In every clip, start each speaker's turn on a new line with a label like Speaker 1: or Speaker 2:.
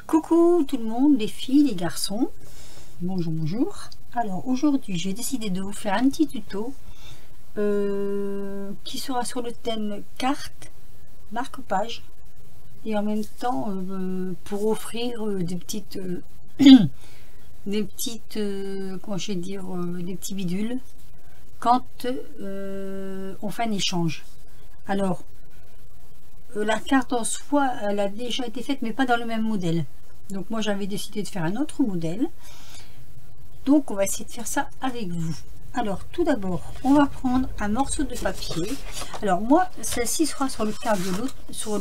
Speaker 1: Coucou tout le monde, les filles, les garçons, bonjour, bonjour. Alors aujourd'hui j'ai décidé de vous faire un petit tuto qui sera sur le thème carte, marque-page et en même temps pour offrir des petites comment je vais dire, des petits bidules quand on fait un échange. Alors la carte en soi elle a déjà été faite mais pas dans le même modèle, donc moi j'avais décidé de faire un autre modèle, donc on va essayer de faire ça avec vous. Alors tout d'abord on va prendre un morceau de papier. Alors moi celle-ci sera sur le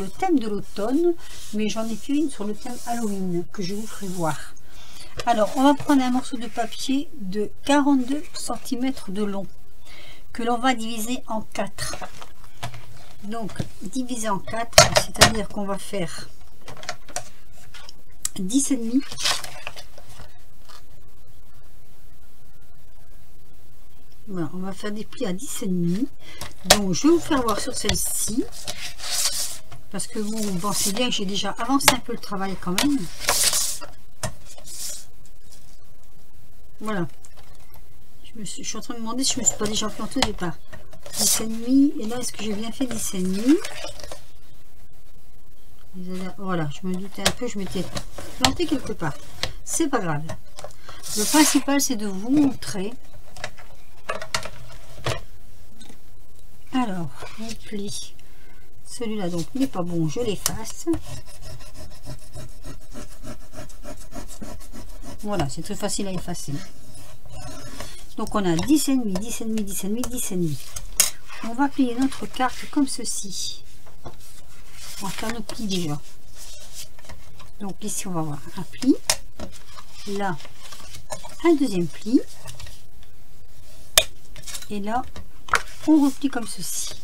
Speaker 1: thème de l'automne, mais j'en ai fait une sur le thème Halloween que je vous ferai voir. Alors on va prendre un morceau de papier de 42 cm de long que l'on va diviser en 4. Donc divisé en 4, c'est-à-dire qu'on va faire 10,5. Voilà, on va faire des plis à 10,5. Donc je vais vous faire voir sur celle-ci parce que vous pensez bien que j'ai déjà avancé un peu le travail quand même. Voilà, je suis en train de me demander si je me suis pas déjà planté au départ. 10,5, et là est-ce que j'ai bien fait 10,5? Voilà, je me doutais un peu, je m'étais planté quelque part, c'est pas grave. Le principal c'est de vous montrer. Alors on plie celui-là, donc n'est pas bon, je l'efface. Voilà, c'est très facile à effacer. Donc on a 10,5, 10,5, 10,5, 10,5. On va plier notre carte comme ceci. On va faire nos plis déjà. Donc ici on va avoir un pli, là un deuxième pli, et là on replie comme ceci.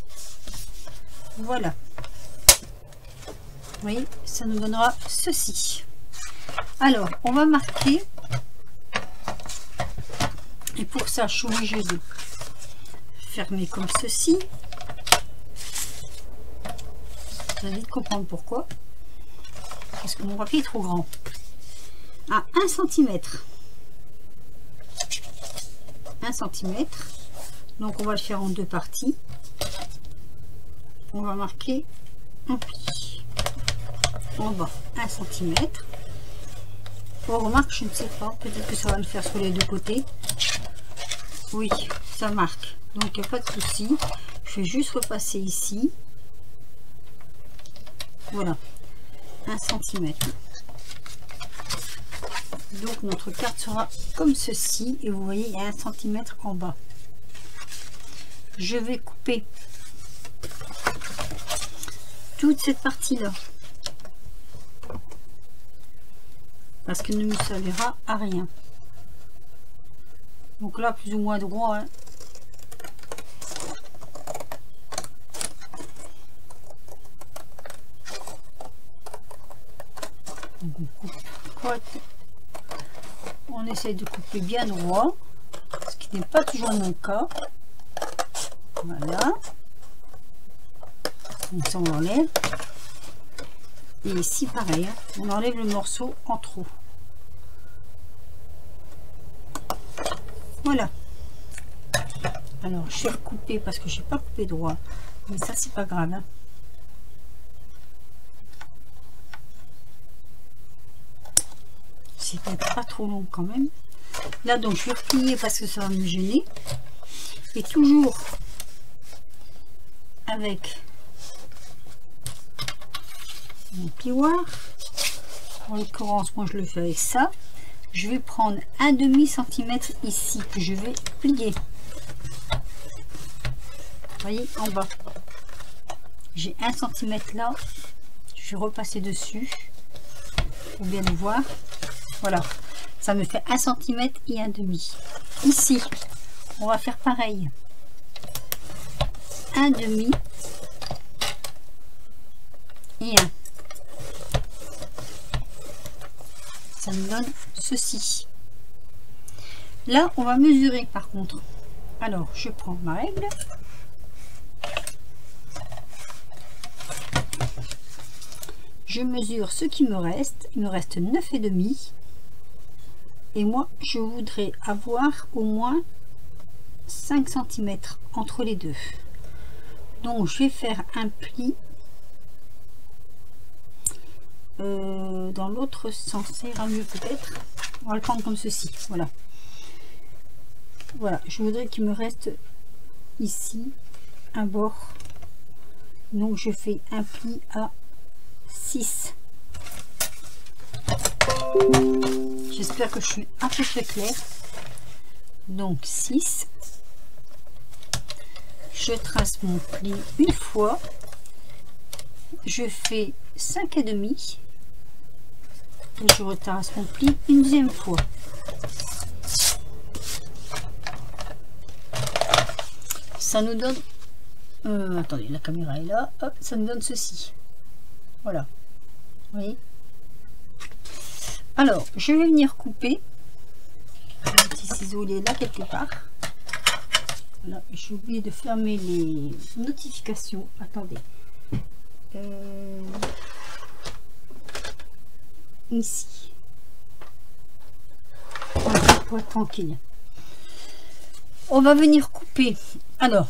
Speaker 1: Voilà, vous voyez, ça nous donnera ceci. Alors on va marquer, et pour ça je suis obligée de fermer comme ceci. Vous allez vite comprendre pourquoi, parce que mon papier est trop grand. À 1 cm, 1 cm, donc on va le faire en deux parties. On va marquer un pli en bas 1 cm. On remarque, je ne sais pas, peut-être que ça va le faire sur les deux côtés. Oui, ça marque, donc il n'y a pas de souci. Je vais juste repasser ici. Voilà, 1 cm. Donc notre carte sera comme ceci, et vous voyez il y a 1 cm en bas. Je vais couper toute cette partie là parce qu'elle ne me servira à rien. Donc là plus ou moins droit, hein. Donc on coupe, on essaye de couper bien droit, ce qui n'est pas toujours mon cas. Voilà, donc ça on enlève, et ici pareil, hein, on enlève le morceau en trop. Voilà, alors je vais recouper parce que je n'ai pas coupé droit, mais ça c'est pas grave, hein. C'est peut-être pas trop long quand même. Là donc je vais replier parce que ça va me gêner, et toujours avec mon plioir. En l'occurrence moi je le fais avec ça. Je vais prendre un demi centimètre ici que je vais plier. Vous voyez en bas j'ai 1 cm là, je vais repasser dessus pour bien le voir. Voilà, ça me fait 1 cm et un demi. Ici on va faire pareil, un demi et un. Ça me donne ceci. Là on va mesurer par contre. Alors je prends ma règle, je mesure ce qui me reste. Il me reste 9,5. Et moi, je voudrais avoir au moins 5 cm entre les deux. Donc, je vais faire un pli dans l'autre sens. Ça ira mieux peut-être. On va le prendre comme ceci. Voilà. Voilà. Je voudrais qu'il me reste ici un bord. Donc, je fais un pli à 6. J'espère que je suis à peu près claire. Donc 6. Je trace mon pli une fois. Je fais 5,5. Et je retrace mon pli une deuxième fois. Ça nous donne... attendez, la caméra est là. Hop, ça nous donne ceci. Voilà. Vous voyez? Alors, je vais venir couper. Le petit ciseau, il est là quelque part. Voilà, j'ai oublié de fermer les notifications. Attendez. Ici. Voilà, pour être tranquille. On va venir couper. Alors,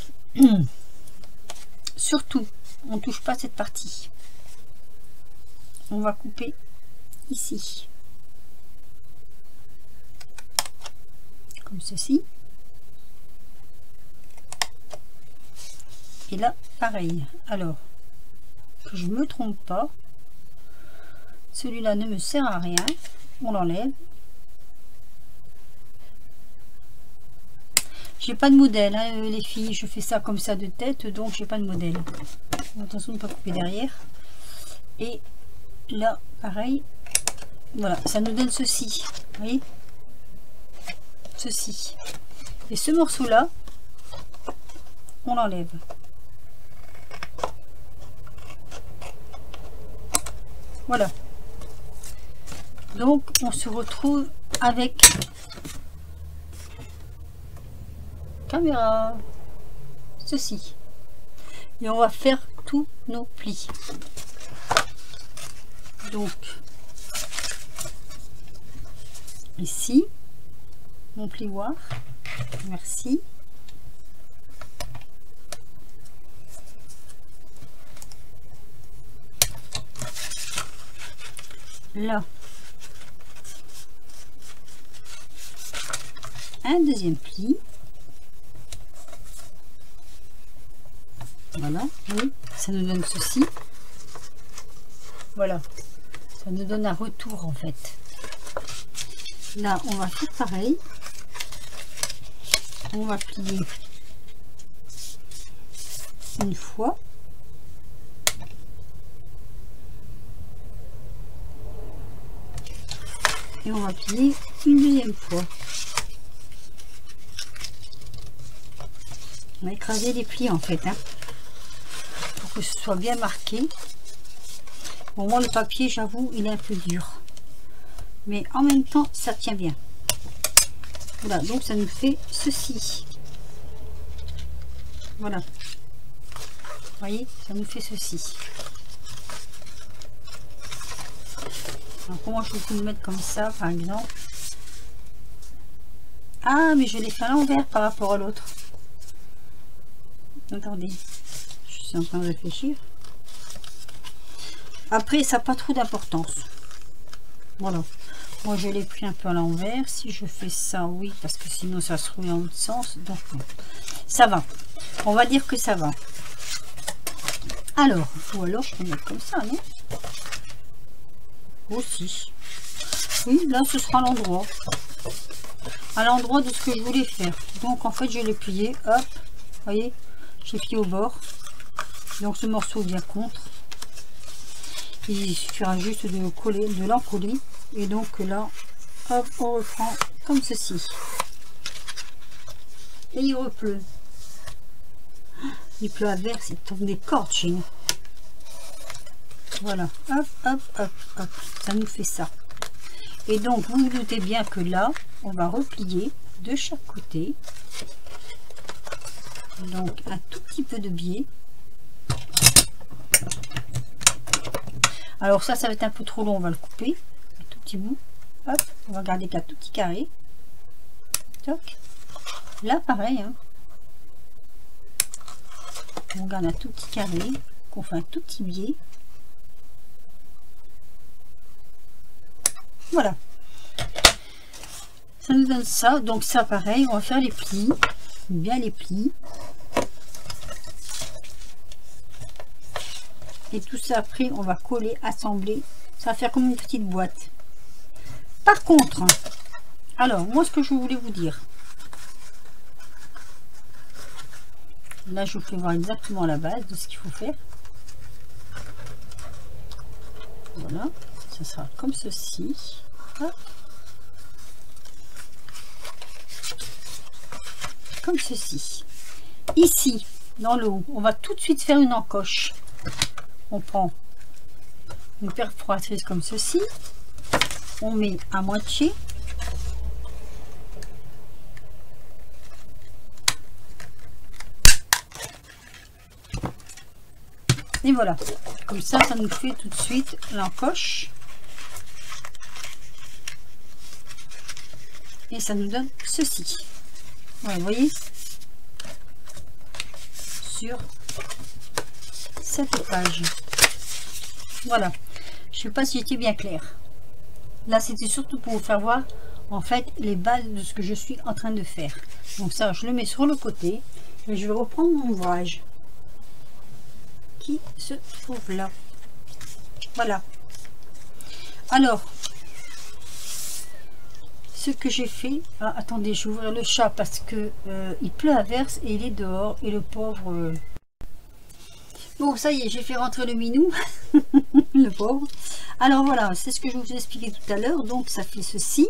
Speaker 1: surtout, on ne touche pas cette partie. On va couper ici. Comme ceci. Et là, pareil. Alors, que je me trompe pas, celui-là ne me sert à rien. On l'enlève. J'ai pas de modèle, hein, les filles. Je fais ça comme ça de tête, donc j'ai pas de modèle. Attention de ne pas couper derrière. Et là, pareil. Voilà, ça nous donne ceci. Vous voyez? Ceci. Et ce morceau-là, on l'enlève. Voilà. Donc, on se retrouve avec caméra, ceci. Et on va faire tous nos plis. Donc, ici, mon plioir. Merci. Là, un deuxième pli. Voilà, oui, ça nous donne ceci. Voilà, ça nous donne un retour en fait. Là, on va faire pareil. On va plier une fois. Et on va plier une deuxième fois. On va écraser les plis en fait, hein, pour que ce soit bien marqué. Bon, moi le papier, j'avoue, il est un peu dur, mais en même temps ça tient bien. Voilà, donc ça nous fait ceci. Voilà, vous voyez, ça nous fait ceci. Alors, comment je peux le mettre comme ça par exemple? Ah, mais je l'ai fait à l'envers par rapport à l'autre. Attendez, je suis en train de réfléchir. Après, ça n'a pas trop d'importance. Voilà. Moi, je l'ai pris un peu à l'envers. Si je fais ça, oui, parce que sinon, ça se roule dans l'autre sens. Donc, ça va. On va dire que ça va. Alors, ou alors, je peux mettre comme ça, non? Aussi. Oui, là, ce sera l'endroit. À l'endroit de ce que je voulais faire. Donc, en fait, je l'ai plié. Hop. Vous voyez? J'ai plié au bord. Donc, ce morceau vient contre. Il suffira juste de coller, de l'encoller. Et donc là, hop, on reprend comme ceci. Et il repleut. Il pleut à verre, c'est comme des cordes chez nous. Voilà, hop, hop, hop, hop. Ça nous fait ça. Et donc, vous vous doutez bien que là, on va replier de chaque côté. Donc, un tout petit peu de biais. Alors ça va être un peu trop long, on va le couper. Un tout petit bout. Hop, on va garder qu'un tout petit carré. Toc. Là, pareil. Hein. On garde un tout petit carré, qu'on fait un tout petit biais. Voilà. Ça nous donne ça. Donc ça, pareil, on va faire les plis. Bien les plis. Et tout ça, après, on va coller, assembler. Ça va faire comme une petite boîte. Par contre, alors, moi, ce que je voulais vous dire. Là, je vous fais voir exactement la base de ce qu'il faut faire. Voilà. Ça sera comme ceci. Hop. Comme ceci. Ici, dans le haut, on va tout de suite faire une encoche. On prend une perforatrice comme ceci, on met à moitié, et voilà, comme ça nous fait tout de suite l'encoche, et ça nous donne ceci. Voilà, vous voyez, sur cette page. Voilà, je sais pas si j'étais bien clair. Là, c'était surtout pour vous faire voir en fait les bases de ce que je suis en train de faire. Donc ça, je le mets sur le côté et je vais reprendre mon ouvrage qui se trouve là. Voilà. Alors, ce que j'ai fait, ah, attendez, je vais ouvrir le chat parce que il pleut à verse et il est dehors et le pauvre bon, ça y est, j'ai fait rentrer le minou, le pauvre. Alors voilà, c'est ce que je vous ai expliqué tout à l'heure. Donc ça fait ceci.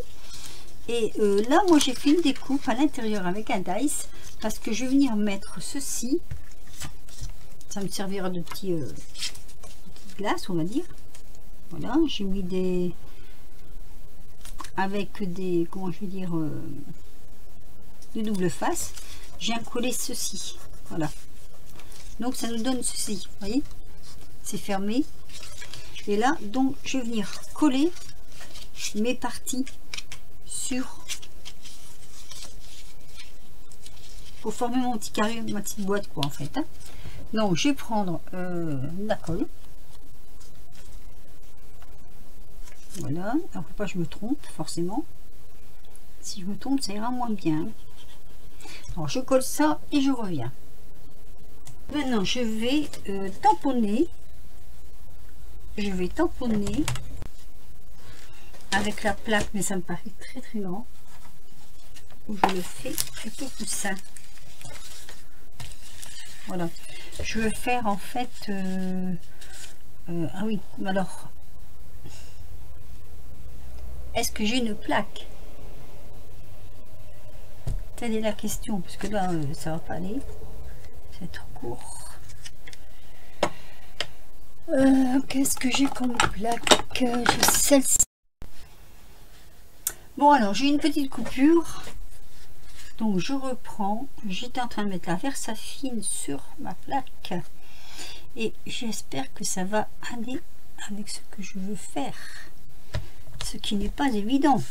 Speaker 1: Et là, moi j'ai fait une découpe à l'intérieur avec un dice parce que je vais venir mettre ceci. Ça me servira de petit glace, on va dire. Voilà, j'ai mis des avec des, comment je vais dire, de double face. J'ai collé ceci. Voilà. Donc ça nous donne ceci, vous voyez, c'est fermé. Et là, donc, je vais venir coller mes parties sur, pour former mon petit carré, ma petite boîte, quoi, en fait. Hein. Donc, je vais prendre la colle. Voilà, alors faut pas que je me trompe, forcément. Si je me trompe, ça ira moins bien. Alors, je colle ça et je reviens. Maintenant, je vais tamponner. Je vais tamponner avec la plaque, mais ça me paraît très très grand. Je le fais avec le coussin. Voilà. Je veux faire en fait. Ah oui, alors. Est-ce que j'ai une plaque? Telle est la question, parce que là, ça va pas aller. C'est trop court. Qu'est-ce que j'ai comme plaque? J'ai celle-ci. Bon, alors j'ai une petite coupure. Donc je reprends. J'étais en train de mettre la Versafine sur ma plaque. Et j'espère que ça va aller avec ce que je veux faire. Ce qui n'est pas évident.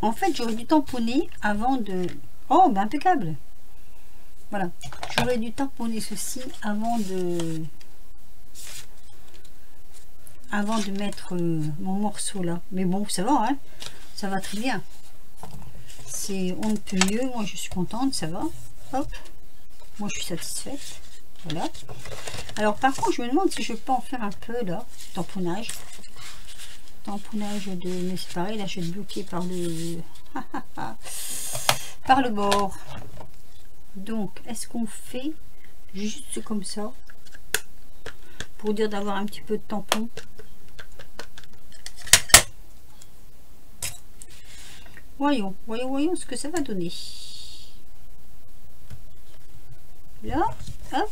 Speaker 1: En fait, j'aurais dû tamponner avant de... Oh, ben impeccable. Voilà. J'aurais dû tamponner ceci avant de mettre mon morceau là. Mais bon, ça va, hein. Ça va très bien. C'est on ne peut mieux. Moi, je suis contente, ça va. Hop. Moi, je suis satisfaite. Voilà. Alors, par contre, je me demande si je peux en faire un peu là. Tamponnage. Tamponnage de... Mais c'est pareil, là, je vais être bloquée par le... par le bord. Donc, est-ce qu'on fait juste comme ça pour dire d'avoir un petit peu de tampon? Voyons ce que ça va donner. Là, hop.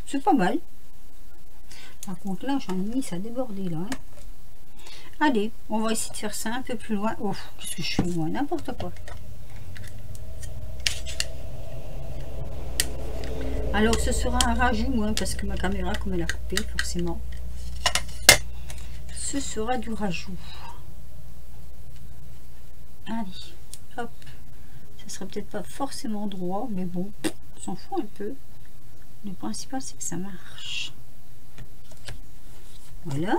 Speaker 1: C'est pas mal. Par contre, là, j'en ai mis ça débordé là. Hein. Allez, on va essayer de faire ça un peu plus loin. Oh, qu'est-ce que je suis loin, n'importe quoi. Alors ce sera un rajout, hein, parce que ma caméra, comme elle a coupé, forcément, ce sera du rajout. Allez, hop. Ça serait peut-être pas forcément droit, mais bon, on s'en fout un peu. Le principal, c'est que ça marche. Voilà.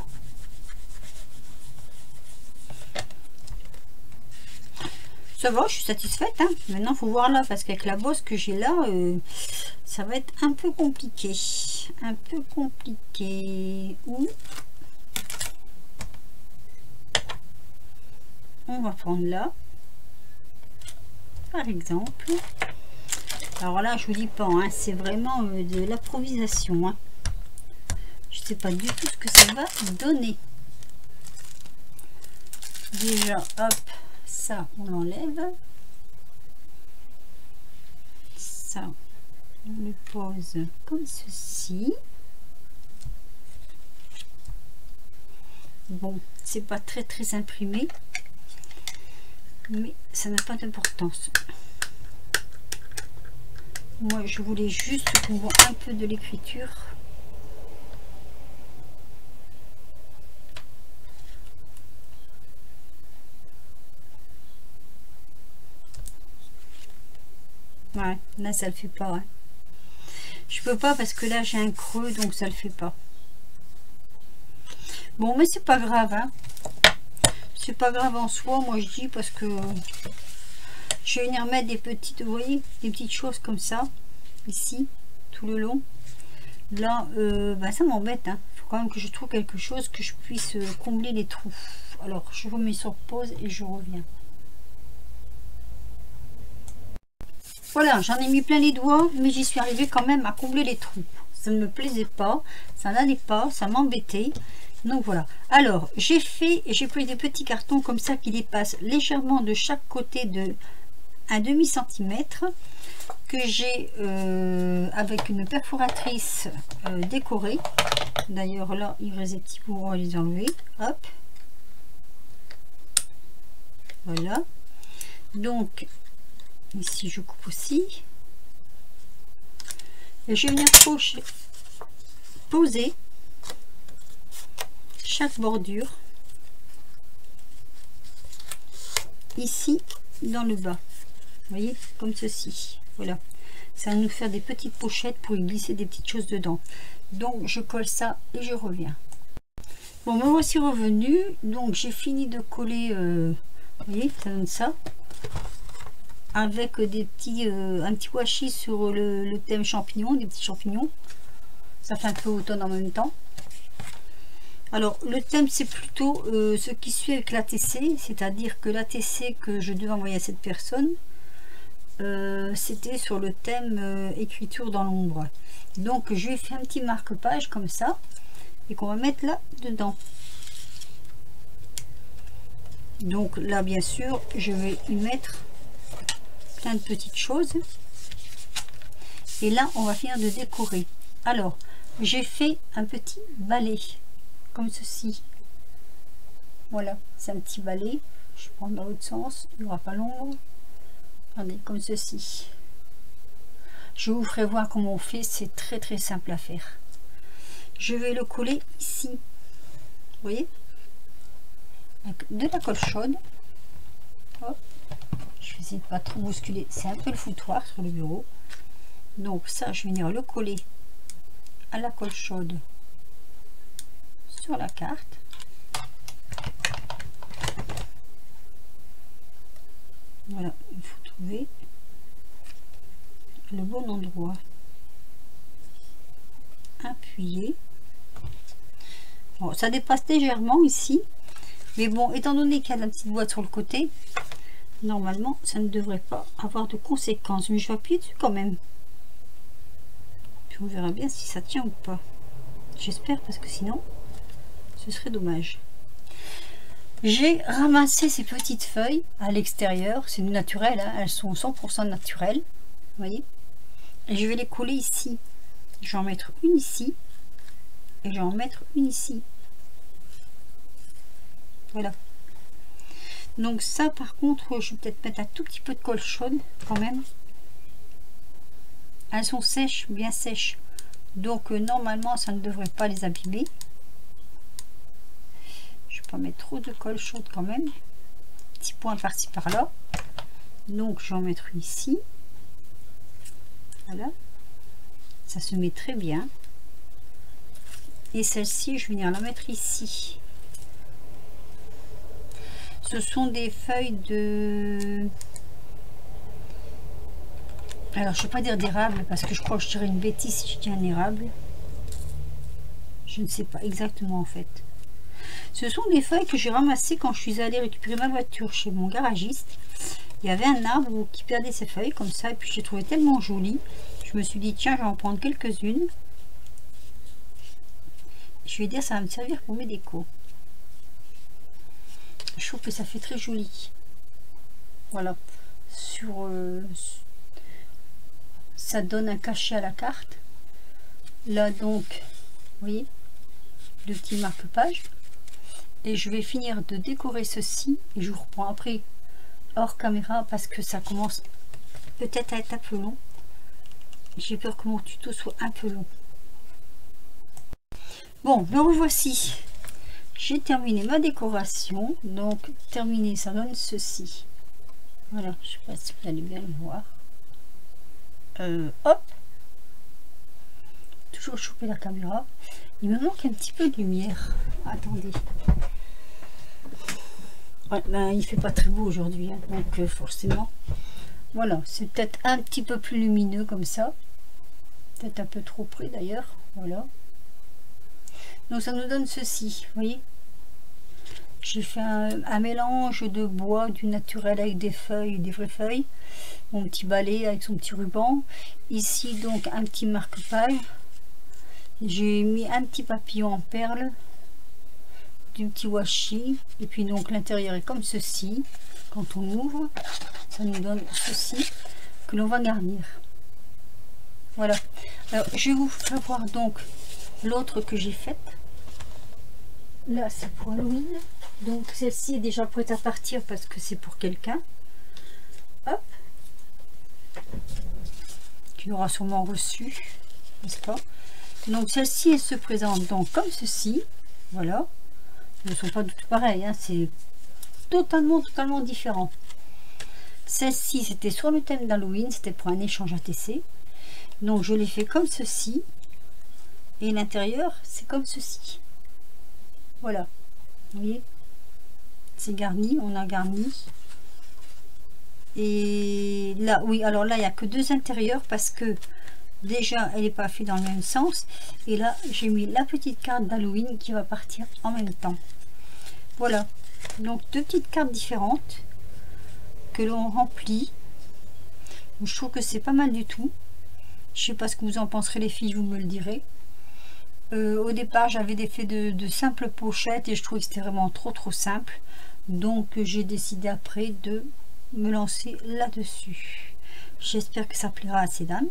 Speaker 1: Ça va, je suis satisfaite. Hein. Maintenant, il faut voir là, parce qu'avec la bosse que j'ai là, ça va être un peu compliqué. Un peu compliqué. Ou on va prendre là, par exemple. Alors là, je vous dis pas, hein, c'est vraiment de l'improvisation. Hein. Je sais pas du tout ce que ça va donner. Déjà, hop, ça, on l'enlève. Ça, on le pose comme ceci. Bon, c'est pas très imprimé, mais ça n'a pas d'importance. Moi, je voulais juste qu'on voit un peu de l'écriture. Ouais, là ça le fait pas. Hein. Je peux pas parce que là j'ai un creux, donc ça le fait pas. Bon, mais c'est pas grave. Hein. C'est pas grave en soi, moi je dis, parce que je vais venir mettre des petites, vous voyez, des petites choses comme ça, ici, tout le long. Là, bah, ça m'embête. Hein. Faut quand même que je trouve quelque chose que je puisse combler les trous. Alors, je vous mets sur pause et je reviens. Voilà, j'en ai mis plein les doigts, mais j'y suis arrivée quand même à combler les trous. Ça ne me plaisait pas, ça n'allait pas, ça m'embêtait. Donc voilà. Alors, j'ai pris des petits cartons comme ça qui dépassent légèrement de chaque côté de 1/2 centimètre que j'ai avec une perforatrice décorée. D'ailleurs, là, il reste des petits bouts, on va les enlever. Hop. Voilà. Donc, ici, je coupe aussi. Et je vais venir poser chaque bordure ici dans le bas. Vous voyez, comme ceci. Voilà. Ça va nous faire des petites pochettes pour y glisser des petites choses dedans. Donc, je colle ça et je reviens. Bon, me voici revenu. Donc, j'ai fini de coller. Vous voyez, ça donne ça. Avec des petits, un petit washi sur le thème champignon, des petits champignons. Ça fait un peu automne en même temps. Alors, le thème, c'est plutôt ce qui suit avec l'ATC, c'est-à-dire que l'ATC que je devais envoyer à cette personne, c'était sur le thème écriture dans l'ombre. Donc, je lui ai fait un petit marque-page comme ça, et qu'on va mettre là dedans. Donc là, bien sûr, je vais y mettre plein de petites choses. Et là, on va finir de décorer. Alors, j'ai fait un petit balai, comme ceci. Voilà, c'est un petit balai. Je prends dans l'autre sens, il n'y aura pas l'ombre. Regardez, comme ceci. Je vous ferai voir comment on fait, c'est très simple à faire. Je vais le coller ici. Vous voyez, avec de la colle chaude. Hop. Je vais essayer de pas trop bousculer, c'est un peu le foutoir sur le bureau. Donc ça, je vais venir le coller à la colle chaude sur la carte. Voilà, il faut trouver le bon endroit. Appuyer. Bon, ça dépasse légèrement ici, mais bon, étant donné qu'il y a la petite boîte sur le côté, normalement ça ne devrait pas avoir de conséquences, mais je vais appuyer dessus quand même, puis on verra bien si ça tient ou pas. J'espère, parce que sinon ce serait dommage. J'ai ramassé ces petites feuilles à l'extérieur, c'est du naturel, hein, elles sont 100% naturelles, vous voyez, et je vais les coller ici. Je vais en mettre une ici et je vais en mettre une ici. Voilà. Donc ça, par contre, je vais peut-être mettre un tout petit peu de colle chaude quand même. elles sont sèches, bien sèches. Donc normalement ça ne devrait pas les abîmer. Je vais pas mettre trop de colle chaude quand même. Petit point par-ci par-là. Donc je vais en mettre une ici. Voilà. Ça se met très bien. Et celle-ci, je vais venir la mettre ici. Ce sont des feuilles de... Alors, je ne vais pas dire d'érable, parce que je crois que je dirais une bêtise si je dis un érable. Je ne sais pas exactement, en fait. Ce sont des feuilles que j'ai ramassées quand je suis allée récupérer ma voiture chez mon garagiste. Il y avait un arbre qui perdait ses feuilles, comme ça. Et puis, je les trouvais tellement jolies. Je me suis dit, tiens, je vais en prendre quelques-unes. Je vais dire, ça va me servir pour mes décos. Je trouve que ça fait très joli. Voilà. Ça donne un cachet à la carte. Là, donc, vous voyez, le petit marque-page. Et je vais finir de décorer ceci. Et je vous reprends après hors caméra parce que ça commence peut-être à être un peu long. J'ai peur que mon tuto soit un peu long. Bon, me revoici. J'ai terminé ma décoration. Donc, terminé, ça donne ceci. Voilà, je ne sais pas si vous allez bien le voir. Hop. Toujours choper la caméra. Il me manque un petit peu de lumière. Attendez. Ouais, ben, il fait pas très beau aujourd'hui, hein, donc forcément. Voilà, c'est peut-être un petit peu plus lumineux comme ça. Peut-être un peu trop près d'ailleurs. Voilà. Donc ça nous donne ceci, vous voyez. J'ai fait un mélange de bois, du naturel avec des feuilles, des vraies feuilles. Mon petit balai avec son petit ruban. Ici donc un petit marque-page. J'ai mis un petit papillon en perles. Du petit washi. Et puis donc l'intérieur est comme ceci. Quand on ouvre, ça nous donne ceci que l'on va garnir. Voilà. Alors je vais vous faire voir donc l'autre que j'ai faite. Là c'est pour Halloween. Donc celle-ci est déjà prête à partir parce que c'est pour quelqu'un. Hop. Qui l'aura sûrement reçu. N'est-ce pas? Donc celle-ci elle se présente donc comme ceci. Voilà. Elles ne sont pas du tout pareilles. Hein. C'est totalement différent. Celle-ci c'était sur le thème d'Halloween. C'était pour un échange ATC. Donc je l'ai fait comme ceci. Et l'intérieur c'est comme ceci. Voilà. Vous voyez? C'est garni, on a garni. Et là, oui, alors là, il n'y a que deux intérieurs parce que déjà, elle n'est pas faite dans le même sens. Et là, j'ai mis la petite carte d'Halloween qui va partir en même temps. Voilà. Donc, deux petites cartes différentes que l'on remplit. Je trouve que c'est pas mal du tout. Je sais pas ce que vous en penserez les filles, vous me le direz. Au départ, j'avais des faits de simples pochettes et je trouvais que c'était vraiment trop simple. Donc j'ai décidé après de me lancer là-dessus. J'espère que ça plaira à ces dames.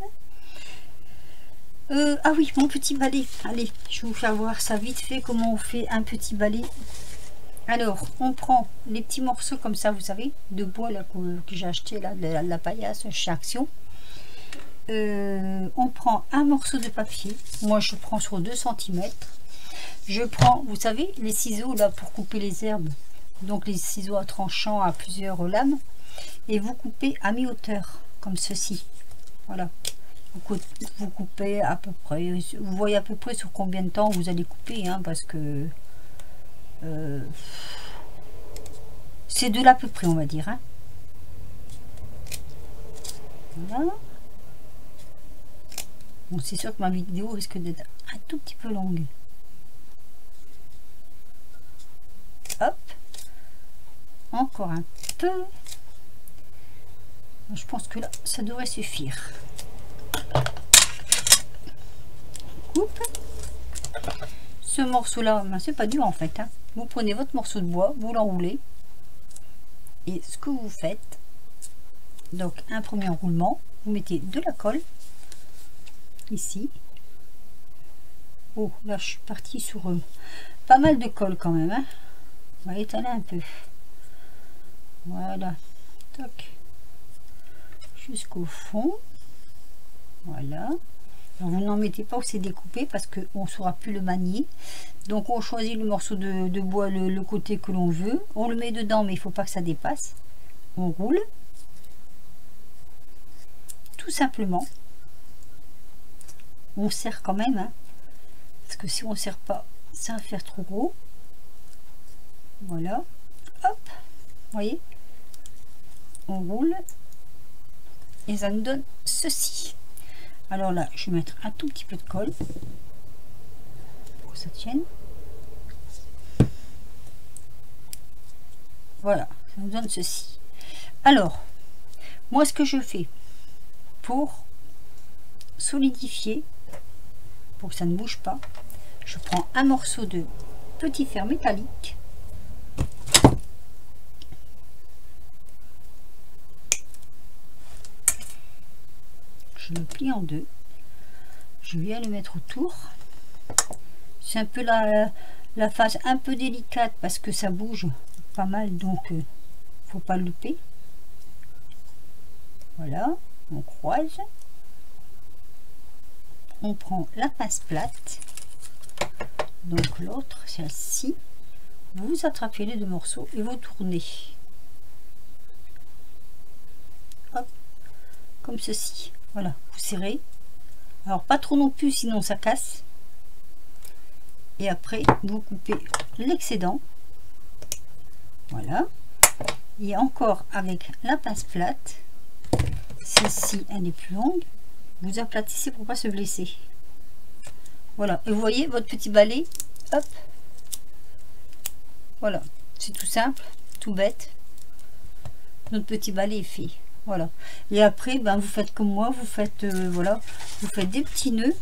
Speaker 1: Ah oui, mon petit balai. Allez, je vais vous faire voir ça vite fait, comment on fait un petit balai. Alors, on prend les petits morceaux comme ça, vous savez, de bois là, que j'ai acheté, là, de la paillasse chez Action. On prend un morceau de papier. Moi, je prends sur 2 cm. Je prends, vous savez, les ciseaux là pour couper les herbes. Donc les ciseaux à tranchant à plusieurs lames, et vous coupez à mi-hauteur comme ceci. Voilà, vous coupez à peu près, vous voyez à peu près sur combien de temps vous allez couper, hein, parce que c'est de l'à peu près, on va dire, hein. Voilà. Bon, c'est sûr que ma vidéo risque d'être un tout petit peu longue. Hop. Encore un peu. Je pense que là, ça devrait suffire. Coupe. Ce morceau-là, ben, c'est pas dur en fait. Hein. Vous prenez votre morceau de bois, vous l'enroulez. Et ce que vous faites, donc un premier enroulement, vous mettez de la colle. Ici. Oh, là, je suis partie sur pas mal de colle quand même. Hein. On va étaler un peu. Voilà, toc, jusqu'au fond. Voilà. Alors, vous n'en mettez pas où c'est découpé parce qu'on ne saura plus le manier. Donc on choisit le morceau de bois, le côté que l'on veut. On le met dedans, mais il ne faut pas que ça dépasse. On roule. Tout simplement. On serre quand même, hein, parce que si on ne serre pas, ça va faire trop gros. Voilà. Hop. Vous voyez, on roule. Et ça nous donne ceci. Alors là, je vais mettre un tout petit peu de colle pour que ça tienne. Voilà, ça nous donne ceci. Alors, moi ce que je fais pour solidifier, pour que ça ne bouge pas, je prends un morceau de petit fer métallique. Je le plie en deux. Je viens le mettre autour. C'est un peu la phase un peu délicate parce que ça bouge pas mal, donc faut pas le louper. Voilà, on croise. On prend la pince plate. Donc l'autre, celle-ci. Vous attrapez les deux morceaux et vous tournez. Hop, comme ceci. Voilà, vous serrez. Alors pas trop non plus, sinon ça casse. Et après, vous coupez l'excédent. Voilà. Et encore avec la pince plate, celle-ci, elle est plus longue. Vous aplatissez pour pas se blesser. Voilà. Et vous voyez votre petit balai. Hop. Voilà. C'est tout simple, tout bête. Notre petit balai est fait. Voilà. Et après, ben, vous faites comme moi, vous faites voilà, vous faites des petits nœuds.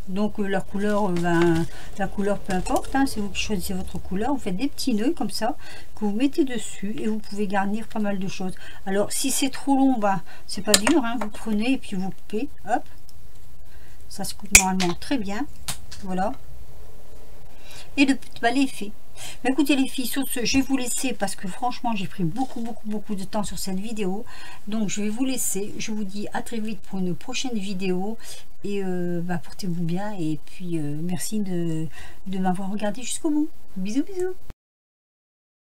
Speaker 1: Donc la couleur, ben, la couleur peu importe, hein, c'est vous qui choisissez votre couleur. Vous faites des petits nœuds comme ça que vous mettez dessus et vous pouvez garnir pas mal de choses. Alors si c'est trop long, ben, c'est pas dur, hein, vous prenez et puis vous coupez. Hop, ça se coupe normalement très bien. Voilà. Et le petit balai est fait. Mais écoutez les filles, sur ce, je vais vous laisser parce que franchement j'ai pris beaucoup de temps sur cette vidéo. Donc je vais vous laisser. Je vous dis à très vite pour une prochaine vidéo. Et bah, portez-vous bien. Et puis merci de m'avoir regardé jusqu'au bout. Bisous bisous.